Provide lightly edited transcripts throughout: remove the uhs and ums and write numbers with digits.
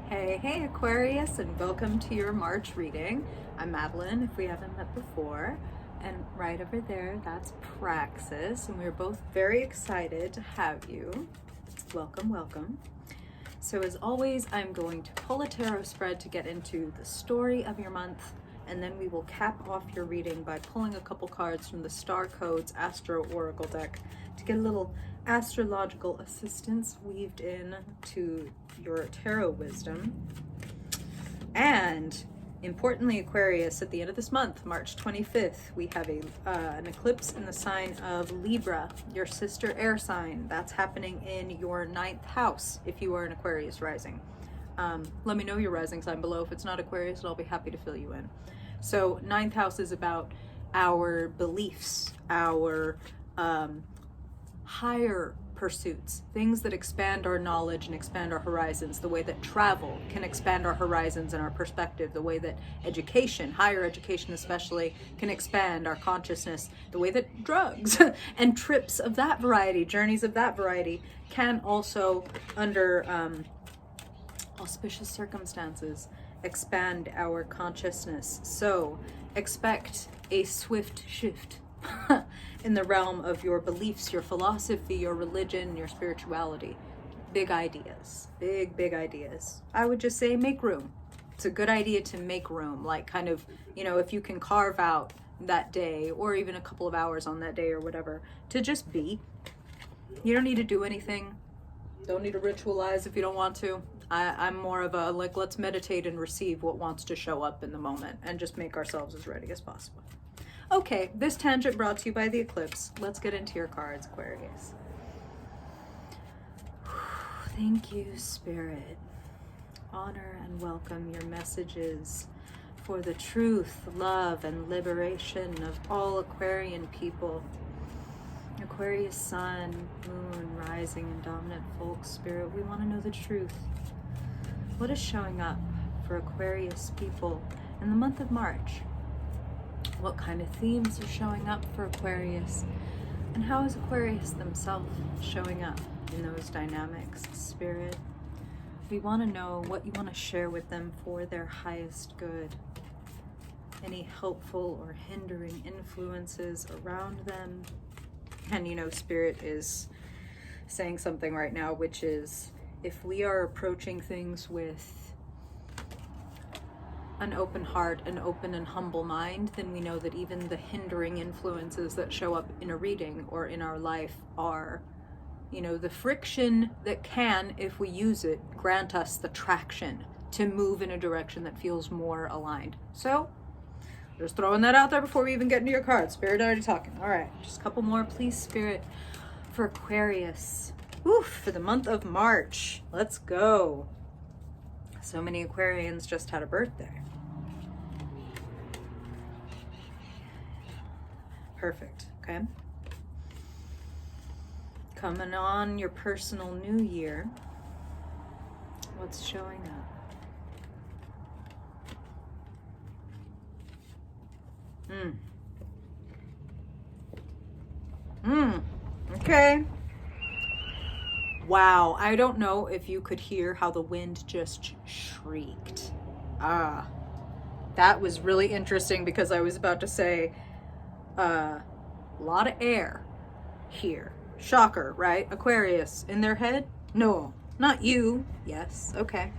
Hey Aquarius, and welcome to your March reading. I'm Madeline, if we haven't met before, and right over there, that's Praxis, and we're both very excited to have you. Welcome. So as always, I'm going to pull a tarot spread to get into the story of your month, and then we will cap off your reading by pulling a couple cards from the Star Codes Astro Oracle deck to get a little astrological assistance weaved in to your tarot wisdom. And importantly, Aquarius, at the end of this month, March 25th, we have an eclipse in the sign of Libra, your sister air sign. That's happening in your 9th house if you are an Aquarius rising. Let me know your rising sign below if it's not Aquarius, and I'll be happy to fill you in. So 9th house is about our beliefs, our higher pursuits, things that expand our knowledge and expand our horizons, the way that travel can expand our horizons and our perspective, the way that education, higher education especially, can expand our consciousness, the way that drugs and trips of that variety, journeys of that variety, can also, under auspicious circumstances, expand our consciousness. So expect a swift shift in the realm of your beliefs, your philosophy, your religion, your spirituality. Big ideas, big ideas. I would just say make room. It's a good idea to make room, like kind of, if you can carve out that day or even a couple of hours on that day or whatever to just be. You don't need to do anything. Don't need to ritualize if you don't want to. I'm more of a, like, let's meditate and receive what wants to show up in the moment and just make ourselves as ready as possible. Okay, this tangent brought to you by the eclipse. Let's get into your cards, Aquarius. Thank you, Spirit. Honor and welcome your messages for the truth, love, and liberation of all Aquarian people. Aquarius sun, moon, rising, and dominant folk spirit, we want to know the truth. What is showing up for Aquarius people in the month of March? What kind of themes are showing up for Aquarius? And how is Aquarius themselves showing up in those dynamics, Spirit? We want to know what you want to share with them for their highest good. Any helpful or hindering influences around them. And Spirit is saying something right now, which is, if we are approaching things with an open heart, an open and humble mind, then we know that even the hindering influences that show up in a reading or in our life are, the friction that can, if we use it, grant us the traction to move in a direction that feels more aligned. So, just throwing that out there before we even get into your cards. Spirit already talking. All right, just a couple more, please, Spirit, for Aquarius. For the month of March. Let's go. So many Aquarians just had a birthday. Perfect, okay? Coming on your personal new year. What's showing up? Okay. Wow, I don't know if you could hear how the wind just shrieked. That was really interesting because I was about to say a lot of air here. Shocker, right? Aquarius in their head? No, not you. Yes, okay.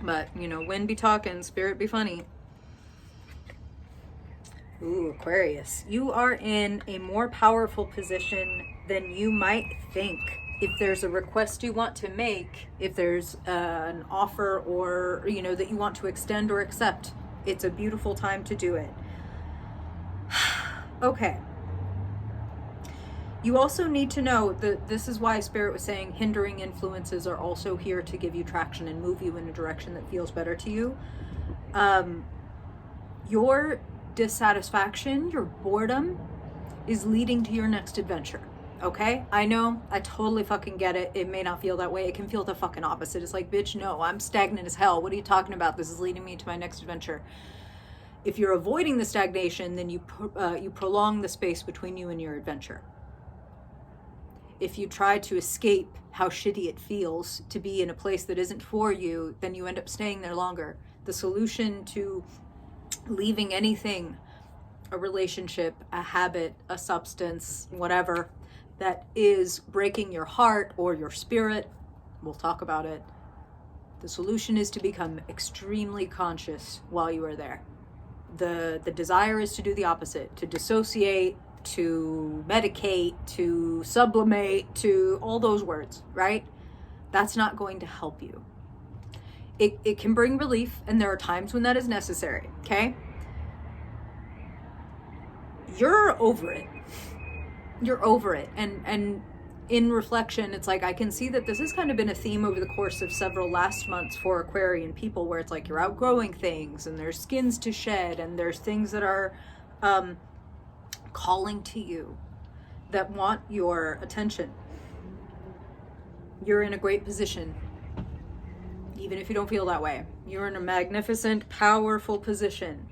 But, wind be talking, spirit be funny. Ooh, Aquarius. You are in a more powerful position than you might think. If there's a request you want to make, if there's an offer or, that you want to extend or accept, it's a beautiful time to do it. Okay. You also need to know that this is why Spirit was saying hindering influences are also here to give you traction and move you in a direction that feels better to you. Your dissatisfaction, your boredom is leading to your next adventure. Okay? I know, I totally fucking get it. It may not feel that way. It can feel the fucking opposite. It's like, bitch, no, I'm stagnant as hell. What are you talking about? This is leading me to my next adventure. If you're avoiding the stagnation, then you prolong the space between you and your adventure. If you try to escape how shitty it feels to be in a place that isn't for you, then you end up staying there longer. The solution to leaving anything, a relationship, a habit, a substance, whatever, that is breaking your heart or your spirit, we'll talk about it. The solution is to become extremely conscious while you are there. The desire is to do the opposite, to dissociate, to medicate, to sublimate, to all those words, right? That's not going to help you. It can bring relief, and there are times when that is necessary, okay? You're over it. You're over it. And in reflection, it's like I can see that this has kind of been a theme over the course of several last months for Aquarian people, where it's like you're outgrowing things, and there's skins to shed, and there's things that are calling to you, that want your attention. You're in a great position, even if you don't feel that way. You're in a magnificent, powerful position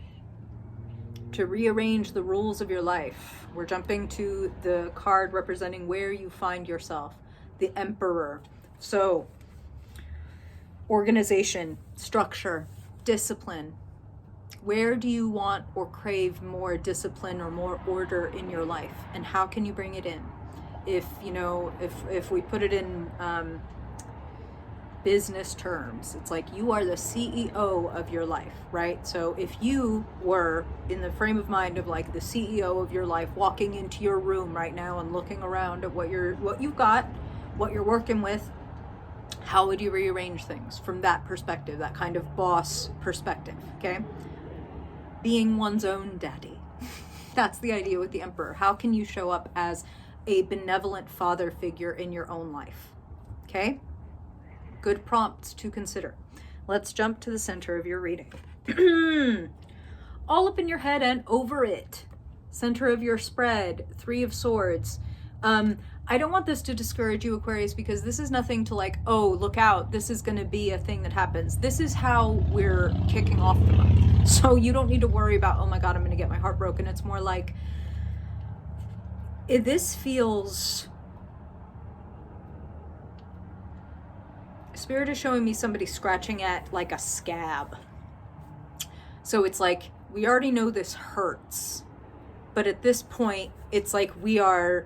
to rearrange the rules of your life. We're jumping to the card representing where you find yourself, the Emperor. So, organization, structure, discipline. Where do you want or crave more discipline or more order in your life? And how can you bring it in? If we put it in business terms, it's like you are the CEO of your life, right? So if you were in the frame of mind of like the CEO of your life, walking into your room right now and looking around at what you've got, what you're working with, how would you rearrange things from that perspective, that kind of boss perspective, okay? Being one's own daddy. That's the idea with the Emperor. How can you show up as a benevolent father figure in your own life? Okay? Good prompts to consider. Let's jump to the center of your reading. All up in your head and over it. Center of your spread, 3 of Swords. I don't want this to discourage you, Aquarius, because this is nothing to like, oh, look out, this is going to be a thing that happens. This is how we're kicking off the month. So you don't need to worry about, oh my God, I'm going to get my heart broken. It's more like, this feels... Spirit is showing me somebody scratching at like a scab. So it's like, we already know this hurts. But at this point, it's like we are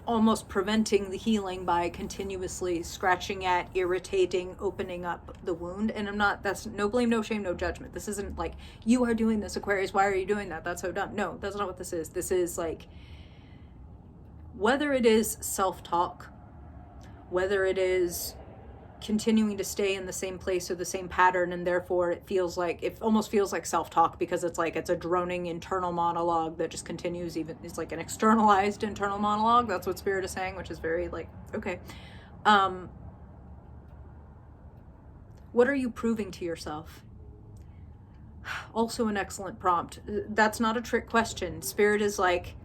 almost preventing the healing by continuously scratching at, irritating, opening up the wound. And that's no blame, no shame, no judgment. This isn't like, you are doing this, Aquarius, why are you doing that? That's so dumb. No, that's not what this is. This is like, whether it is self-talk, whether it is continuing to stay in the same place or the same pattern, and therefore it almost feels like self-talk, because it's like it's a droning internal monologue that just continues. Even it's like an externalized internal monologue. That's what Spirit is saying, which is very like, okay, what are you proving to yourself? Also an excellent prompt. That's not a trick question. Spirit is like,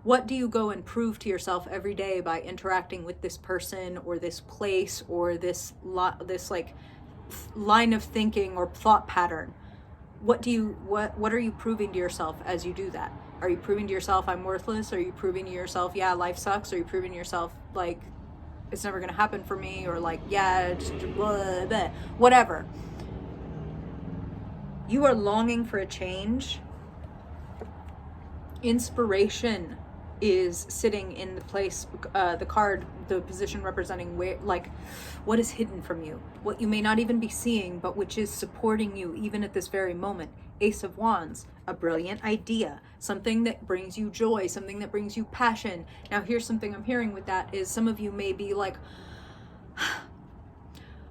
what do you go and prove to yourself every day by interacting with this person or this place or this like line of thinking or thought pattern? What are you proving to yourself as you do that? Are you proving to yourself I'm worthless? Are you proving to yourself, yeah, life sucks? Are you proving to yourself like it's never going to happen for me? Or like, yeah, just blah, blah, whatever. You are longing for a change. Inspiration is sitting in the place, the card, the position representing where, like, what is hidden from you, what you may not even be seeing, but which is supporting you even at this very moment. Ace of Wands, a brilliant idea, something that brings you joy, something that brings you passion. Now here's something I'm hearing with that is some of you may be like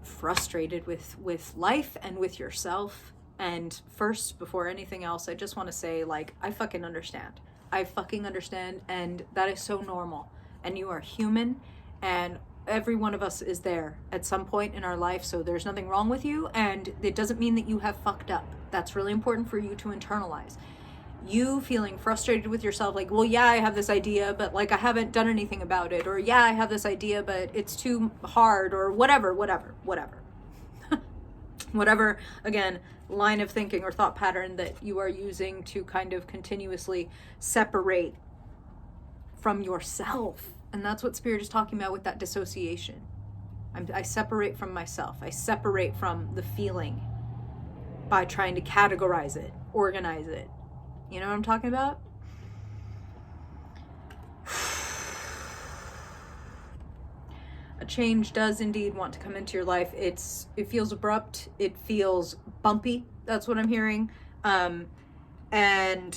frustrated with life and with yourself. And first, before anything else, I just want to say, like, I fucking understand. And that is so normal. And you are human, and every one of us is there at some point in our life, so there's nothing wrong with you, and it doesn't mean that you have fucked up. That's really important for you to internalize. You feeling frustrated with yourself, like, well, yeah, I have this idea, but like I haven't done anything about it, or yeah, I have this idea, but it's too hard, or whatever. Whatever, again, line of thinking or thought pattern that you are using to kind of continuously separate from yourself And that's what Spirit is talking about with that dissociation. I separate from myself. I separate from the feeling by trying to categorize it, organize it. You know what I'm talking about? A change does indeed want to come into your life. It feels abrupt. It feels bumpy. That's what I'm hearing. And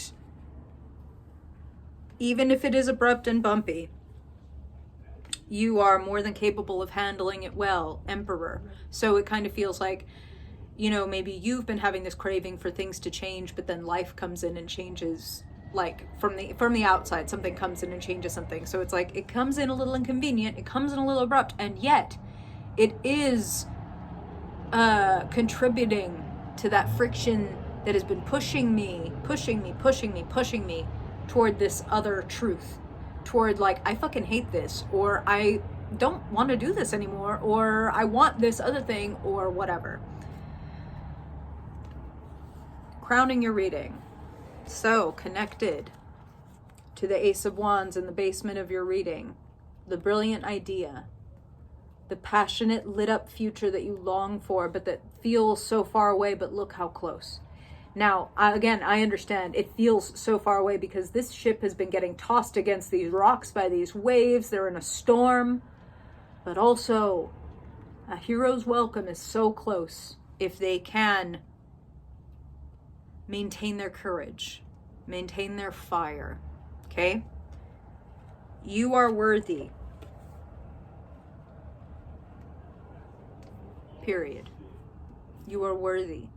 even if it is abrupt and bumpy, you are more than capable of handling it well, Emperor. So it kind of feels like, you know, maybe you've been having this craving for things to change, but then life comes in and changes, like from the outside, something comes in and changes something. So it's like, it comes in a little inconvenient, it comes in a little abrupt, and yet it is contributing to that friction that has been pushing me toward this other truth, toward like, I fucking hate this, or I don't want to do this anymore, or I want this other thing, or whatever. Crowning your reading. So connected to the Ace of Wands in the basement of your reading, the brilliant idea, the passionate lit up future that you long for, but that feels so far away, but look how close. Now, again, I understand it feels so far away because this ship has been getting tossed against these rocks by these waves. They're in a storm. But also, a hero's welcome is so close if they can maintain their courage, maintain their fire, okay? You are worthy. Period. You are worthy.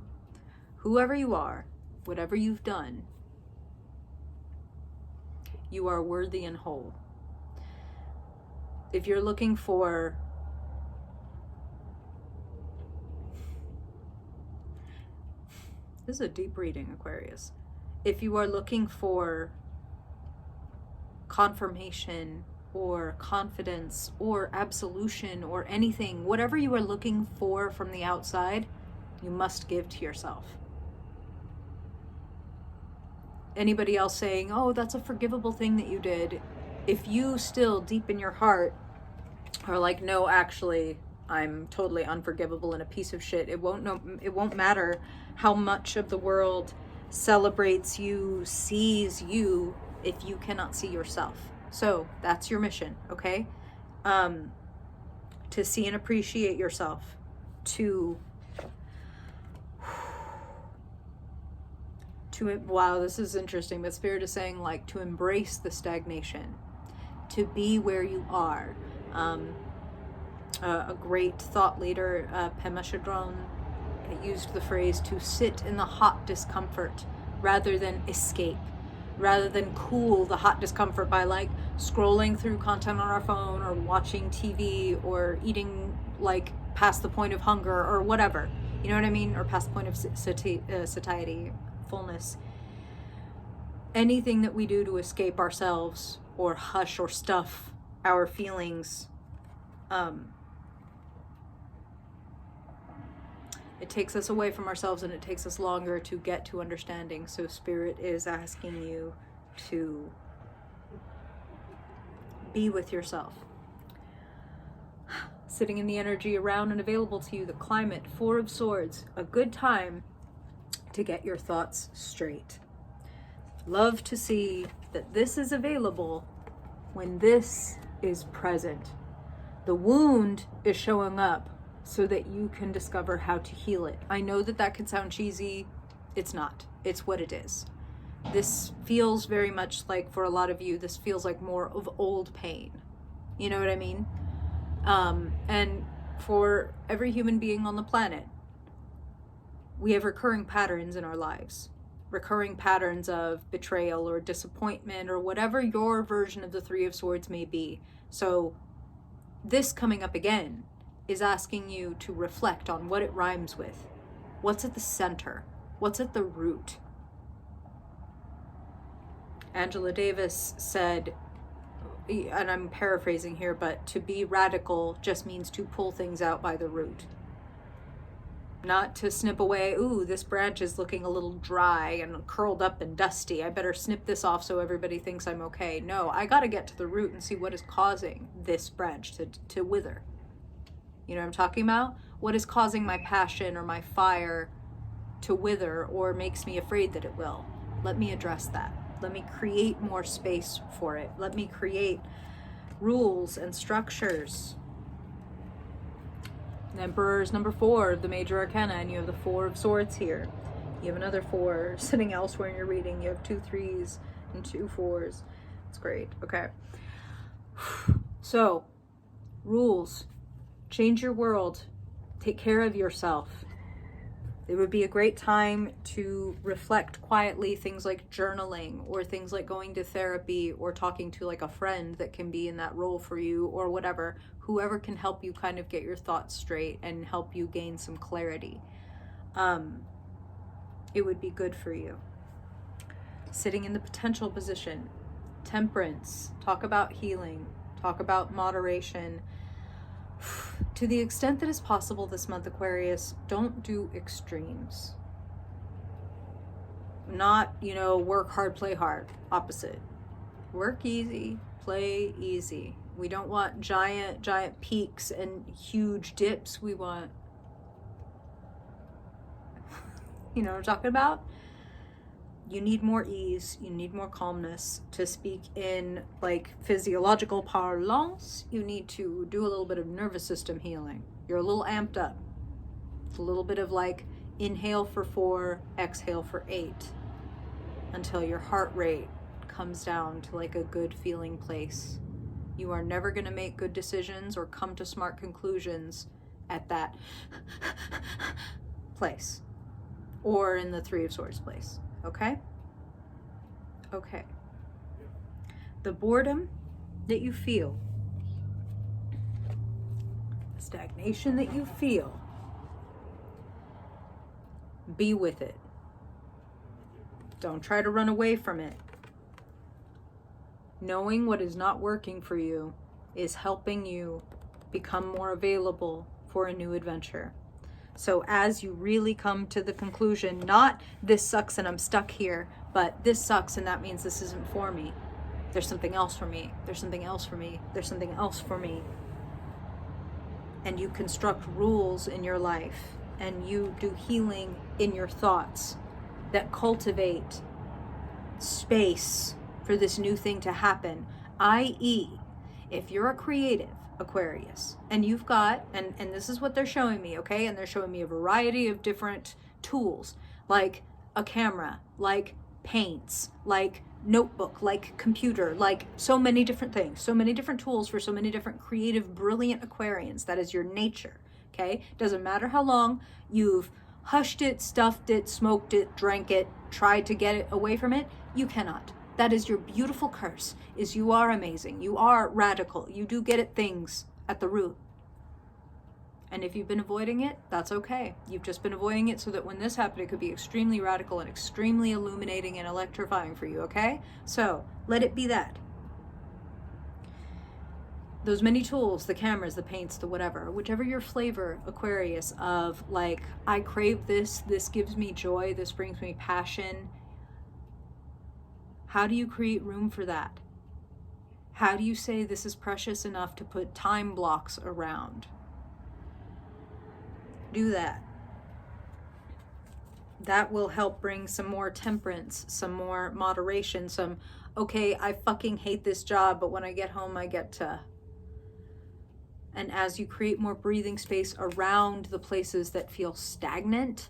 Whoever you are, whatever you've done, you are worthy and whole. If you're looking for this is a deep reading, Aquarius. If you are looking for confirmation or confidence or absolution or anything, whatever you are looking for from the outside, you must give to yourself. Anybody else saying, oh, that's a forgivable thing that you did, if you still deep in your heart are like, no, actually, I'm totally unforgivable and a piece of shit, it won't matter how much of the world celebrates you, sees you, if you cannot see yourself. So that's your mission, okay? To see and appreciate yourself, wow, this is interesting, but Spirit is saying, like, to embrace the stagnation, to be where you are. A great thought leader, Pema Chodron, used the phrase to sit in the hot discomfort rather than escape, rather than cool the hot discomfort by like scrolling through content on our phone or watching TV or eating like past the point of hunger or whatever, you know what I mean? Or past the point of satiety, fullness. Anything that we do to escape ourselves or hush or stuff our feelings, it takes us away from ourselves and it takes us longer to get to understanding. So Spirit is asking you to be with yourself. Sitting in the energy around and available to you, the climate, Four of Swords, a good time to get your thoughts straight. Love to see that this is available when this is present. The wound is showing up so that you can discover how to heal it. I know that that can sound cheesy. It's not. It's what it is. This feels very much like, for a lot of you, this feels like more of old pain. You know what I mean? And for every human being on the planet, we have recurring patterns in our lives. Recurring patterns of betrayal or disappointment or whatever your version of the Three of Swords may be. So this coming up again is asking you to reflect on what it rhymes with. What's at the center? What's at the root? Angela Davis said, and I'm paraphrasing here, but to be radical just means to pull things out by the root. Not to snip away, ooh, this branch is looking a little dry and curled up and dusty. I better snip this off so everybody thinks I'm okay. No, I got to get to the root and see what is causing this branch to wither. You know what I'm talking about? What is causing my passion or my fire to wither or makes me afraid that it will? Let me address that. Let me create more space for it. Let me create rules and structures. The Emperor is number 4 of the major arcana, and you have the 4 of swords here. You have another 4 sitting elsewhere in your reading. You have 2 3s and 2 4s. It's great. Okay. So, rules. Change your world. Take care of yourself. It would be a great time to reflect quietly, things like journaling or things like going to therapy or talking to like a friend that can be in that role for you or whatever, whoever can help you kind of get your thoughts straight and help you gain some clarity. It would be good for you. Sitting in the potential position, temperance, talk about healing, talk about moderation. To the extent that is possible this month, Aquarius, don't do extremes. Not, work hard, play hard. Opposite. Work easy, play easy. We don't want giant peaks and huge dips. We want, you know what I'm talking about? You need more ease, you need more calmness. To speak in like physiological parlance, you need to do a little bit of nervous system healing. You're a little amped up. It's a little bit of like inhale for 4, exhale for 8, until your heart rate comes down to like a good feeling place. You are never going to make good decisions or come to smart conclusions at that place or in the 3 of Swords place. Okay? Okay. The boredom that you feel, the stagnation that you feel, be with it. Don't try to run away from it. Knowing what is not working for you is helping you become more available for a new adventure. So as you really come to the conclusion, not this sucks and I'm stuck here, but this sucks and that means this isn't for me. There's something else for me. There's something else for me. There's something else for me. And you construct rules in your life and you do healing in your thoughts that cultivate space for this new thing to happen. I.e., if you're a creative Aquarius and you've got, and this is what they're showing me, okay? And they're showing me a variety of different tools, like a camera, like paints, like notebook, like computer, like so many different things, so many different tools for so many different creative, brilliant Aquarians. That is your nature, okay? Doesn't matter how long you've hushed it, stuffed it, smoked it, drank it, tried to get it away from it, you cannot. That is your beautiful curse, is you are amazing. You are radical. You do get at things at the root. And if you've been avoiding it, that's okay. You've just been avoiding it so that when this happened, it could be extremely radical and extremely illuminating and electrifying for you, okay? So let it be that. Those many tools, the cameras, the paints, the whatever, whichever your flavor, Aquarius, of like, I crave this gives me joy, this brings me passion. How do you create room for that? How do you say this is precious enough to put time blocks around? Do that. That will help bring some more temperance, some more moderation, some, okay, I fucking hate this job, but when I get home, I get to. And as you create more breathing space around the places that feel stagnant,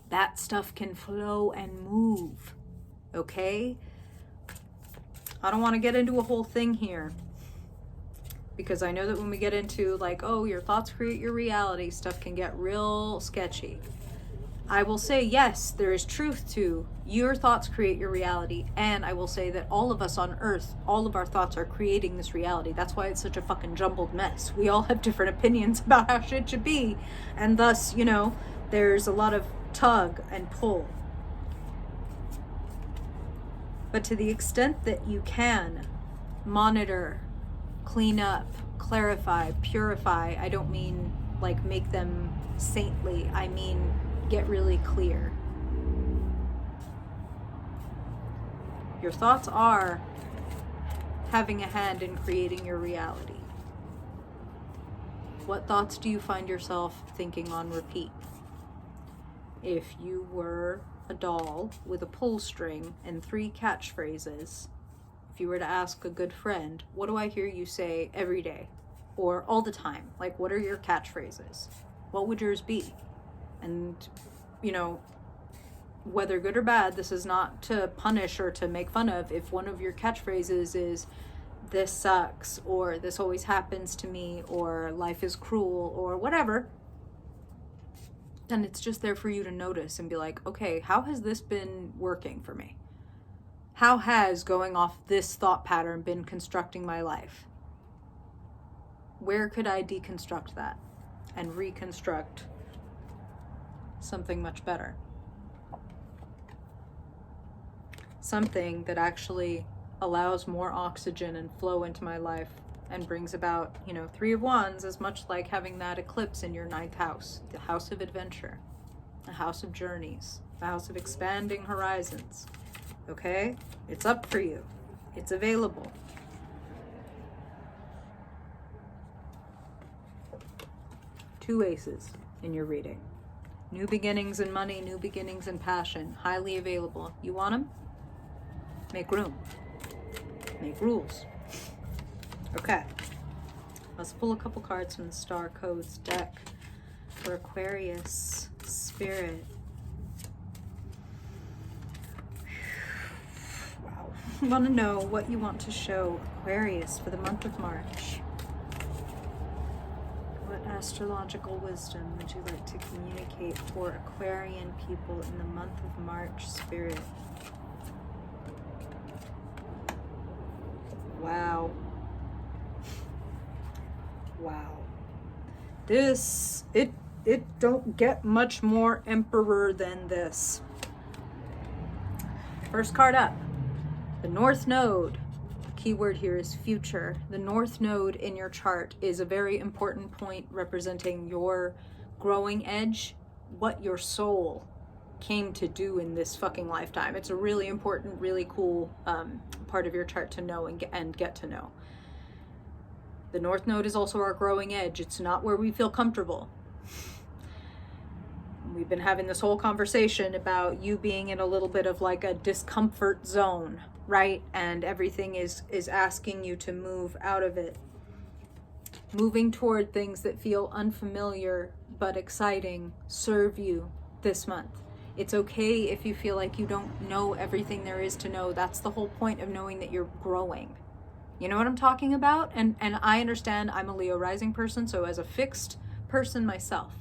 that stuff can flow and move. Okay? I don't want to get into a whole thing here, because I know that when we get into like, oh, your thoughts create your reality, stuff can get real sketchy. I will say, yes, there is truth to your thoughts create your reality. And I will say that all of us on earth, all of our thoughts are creating this reality. That's why it's such a fucking jumbled mess. We all have different opinions about how shit should be. And thus, there's a lot of tug and pull. But to the extent that you can monitor, clean up, clarify, purify, I don't mean like make them saintly. I mean get really clear. Your thoughts are having a hand in creating your reality. What thoughts do you find yourself thinking on repeat? If you were a doll with a pull string and 3 catchphrases, if you were to ask a good friend, what do I hear you say every day or all the time? Like, what are your catchphrases? What would yours be? And, you know, whether good or bad, this is not to punish or to make fun of. If one of your catchphrases is, this sucks, or this always happens to me, or life is cruel, or whatever, then it's just there for you to notice and be like, okay, how has this been working for me? How has going off this thought pattern been constructing my life? Where could I deconstruct that and reconstruct something much better? Something that actually allows more oxygen and flow into my life and brings about, 3 of Wands is much like having that eclipse in your 9th house, the house of adventure, the house of journeys, the house of expanding horizons. Okay? It's up for you. It's available. Two aces in your reading. New beginnings in money, new beginnings in passion, highly available. You want them? Make room. Make rules. Okay. Let's pull a couple cards from the Star Codes deck for Aquarius Spirit. Wow. I want to know what you want to show Aquarius for the month of March. What astrological wisdom would you like to communicate for Aquarian people in the month of March, Spirit? Wow. Wow. This, it don't get much more Emperor than this. First card up, the North Node. The key word here is future. The North Node in your chart is a very important point representing your growing edge, what your soul came to do in this fucking lifetime. It's a really important, really cool part of your chart to know and get to know. The North Node is also our growing edge. It's not where we feel comfortable. We've been having this whole conversation about you being in a little bit of like a discomfort zone, right? And everything is asking you to move out of it. Moving toward things that feel unfamiliar but exciting serve you this month. It's okay if you feel like you don't know everything there is to know. That's the whole point of knowing that you're growing. You know what I'm talking about? And I understand I'm a Leo rising person, so as a fixed person myself,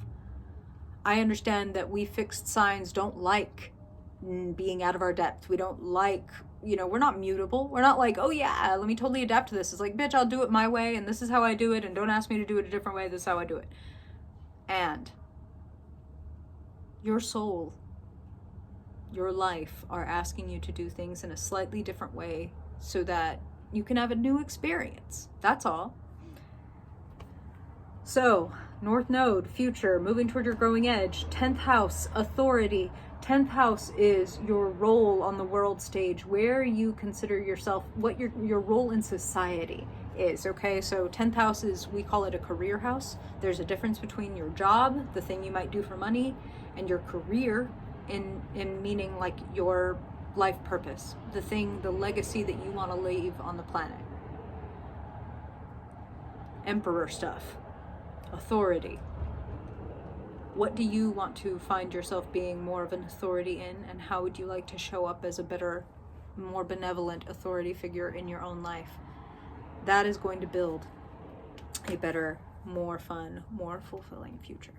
I understand that we fixed signs don't like being out of our depth. We don't like, we're not mutable. We're not like, oh yeah, let me totally adapt to this. It's like, bitch, I'll do it my way, and this is how I do it, and don't ask me to do it a different way. This is how I do it. And your soul, your life are asking you to do things in a slightly different way so that you can have a new experience. That's all. So, North Node, future, moving toward your growing edge. 10th house, authority. 10th house is your role on the world stage, where you consider yourself, what your role in society is, okay? So 10th house is, we call it a career house. There's a difference between your job, the thing you might do for money, and your career in meaning like your life purpose, the thing, the legacy that you want to leave on the planet. Emperor stuff. Authority. What do you want to find yourself being more of an authority in, and how would you like to show up as a better, more benevolent authority figure in your own life? That is going to build a better, more fun, more fulfilling future.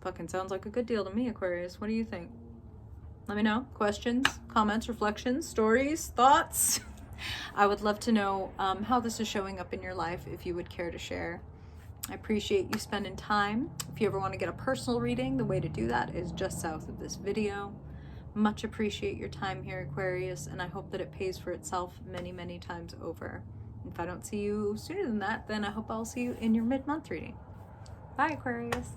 Fucking sounds like a good deal to me, Aquarius. What do you think? Let me know. Questions, comments, reflections, stories, thoughts. I would love to know how this is showing up in your life, if you would care to share. I appreciate you spending time. If you ever want to get a personal reading, the way to do that is just south of this video. Much appreciate your time here, Aquarius, and I hope that it pays for itself many, many times over. If I don't see you sooner than that, then I hope I'll see you in your mid-month reading. Bye, Aquarius.